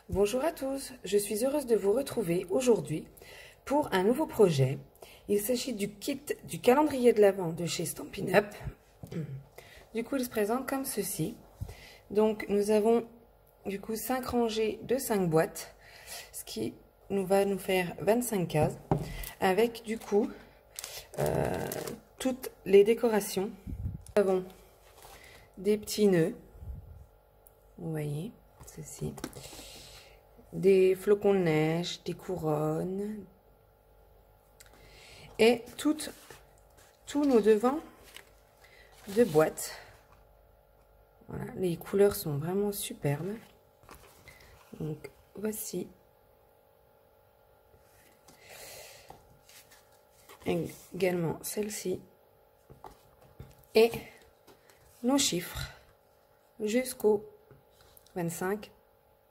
Bonjour à tous, je suis heureuse de vous retrouver aujourd'hui pour un nouveau projet. Il s'agit du kit du calendrier de l'Avent de chez Stampin' Up. Du coup, il se présente comme ceci. Donc, nous avons du coup 5 rangées de 5 boîtes, ce qui va nous faire 25 cases, avec du coup toutes les décorations. Nous avons des petits nœuds, vous voyez, ceci. Des flocons de neige, des couronnes et tous nos devants de boîtes. Voilà, les couleurs sont vraiment superbes. Donc voici également celle-ci et nos chiffres jusqu'au 25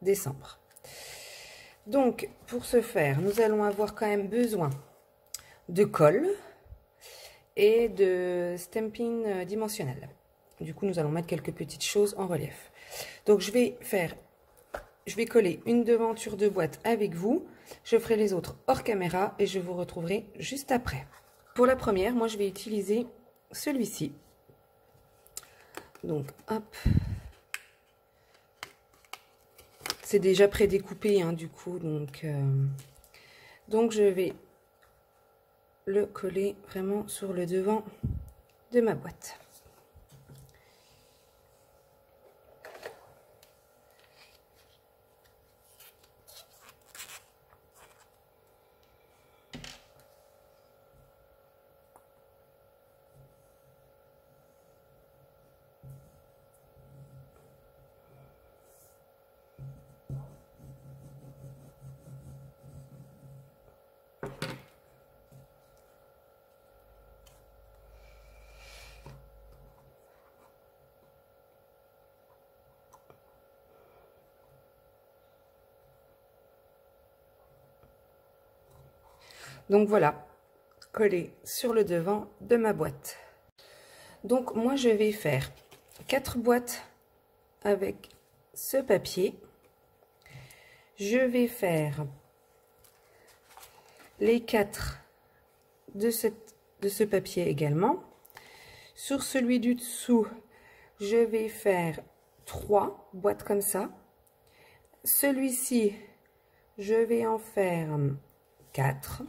décembre. Donc, pour ce faire, nous allons avoir quand même besoin de colle et de stamping dimensionnel. Du coup, nous allons mettre quelques petites choses en relief. Donc, je vais coller une devanture de boîte avec vous. Je ferai les autres hors caméra et je vous retrouverai juste après. Pour la première, moi, je vais utiliser celui-ci. Donc, hop. C'est déjà prédécoupé, hein, du coup, donc je vais le coller vraiment sur le devant de ma boîte. Donc voilà, collé sur le devant de ma boîte. Donc moi je vais faire 4 boîtes avec ce papier. Je vais faire les 4 de ce papier également. Sur celui du dessous, je vais faire 3 boîtes comme ça. Celui-ci, je vais en faire 4.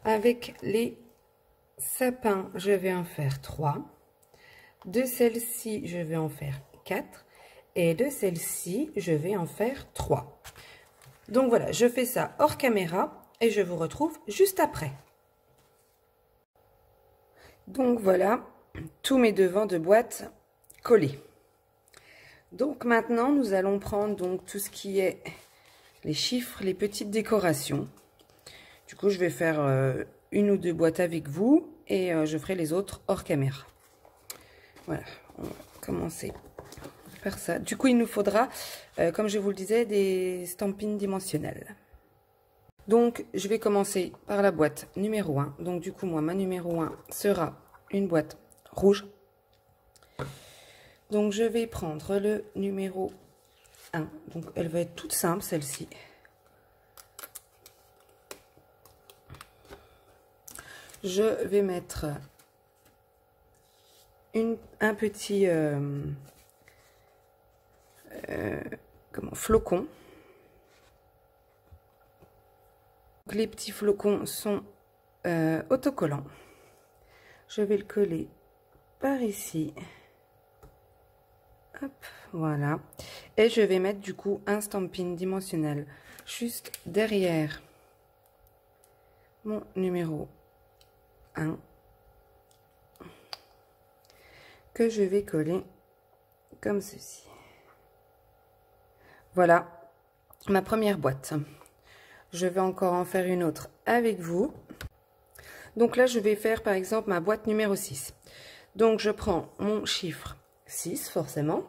Avec les sapins, je vais en faire 3. De celle-ci, je vais en faire 4. Et de celle-ci, je vais en faire 3. Donc voilà, je fais ça hors caméra et je vous retrouve juste après. Donc voilà, tous mes devants de boîte collés. Donc maintenant, nous allons prendre donc tout ce qui est les chiffres, les petites décorations. Du coup, je vais faire une ou deux boîtes avec vous et je ferai les autres hors caméra. Voilà, on va commencer par ça. Du coup, il nous faudra, comme je vous le disais, des stampings dimensionnels. Donc, je vais commencer par la boîte numéro 1. Donc, du coup, moi, ma numéro 1 sera une boîte rouge. Donc, je vais prendre le numéro 1. Donc, elle va être toute simple, celle-ci. Je vais mettre un petit flocon. Donc, les petits flocons sont autocollants. Je vais le coller par ici. Hop, voilà. Et je vais mettre du coup un stamping dimensionnel juste derrière mon numéro 1 que je vais coller comme ceci. Voilà ma première boîte. Je vais encore en faire une autre avec vous. Donc là, je vais faire par exemple ma boîte numéro 6. Donc je prends mon chiffre 6 forcément.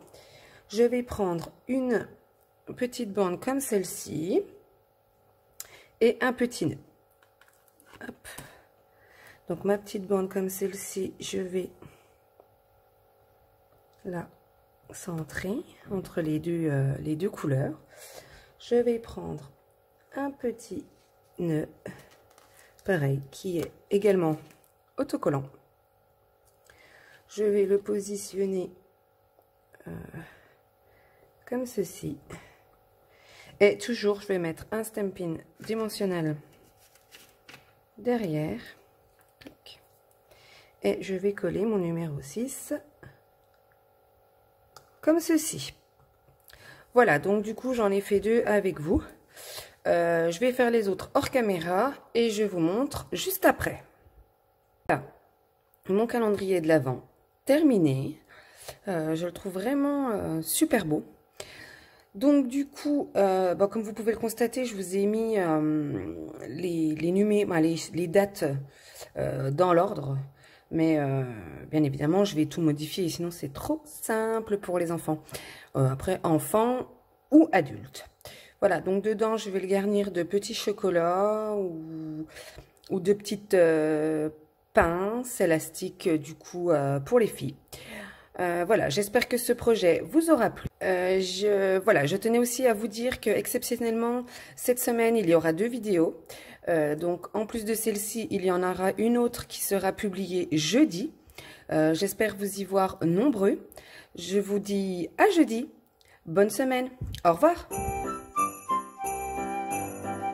Je vais prendre une petite bande comme celle-ci et un petit nœud. Hop. Donc ma petite bande comme celle-ci, je vais la centré entre les deux couleurs. Je vais prendre un petit nœud, pareil, qui est également autocollant. Je vais le positionner comme ceci. Et toujours, je vais mettre un Stampin' dimensionnel derrière. Et je vais coller mon numéro 6 comme ceci. Voilà, donc du coup, j'en ai fait 2 avec vous. Je vais faire les autres hors caméra et je vous montre juste après. Voilà, mon calendrier de l'Avent terminé. Je le trouve vraiment super beau. Donc du coup, comme vous pouvez le constater, je vous ai mis les dates dans l'ordre. Mais bien évidemment, je vais tout modifier, sinon c'est trop simple pour les enfants. Après, enfants ou adultes. Voilà, donc dedans, je vais le garnir de petits chocolats ou de petites pinces élastiques, du coup, pour les filles. Voilà, j'espère que ce projet vous aura plu. Je tenais aussi à vous dire que exceptionnellement, cette semaine, il y aura 2 vidéos. Donc, en plus de celle-ci, il y en aura une autre qui sera publiée jeudi. J'espère vous y voir nombreux. Je vous dis à jeudi. Bonne semaine. Au revoir.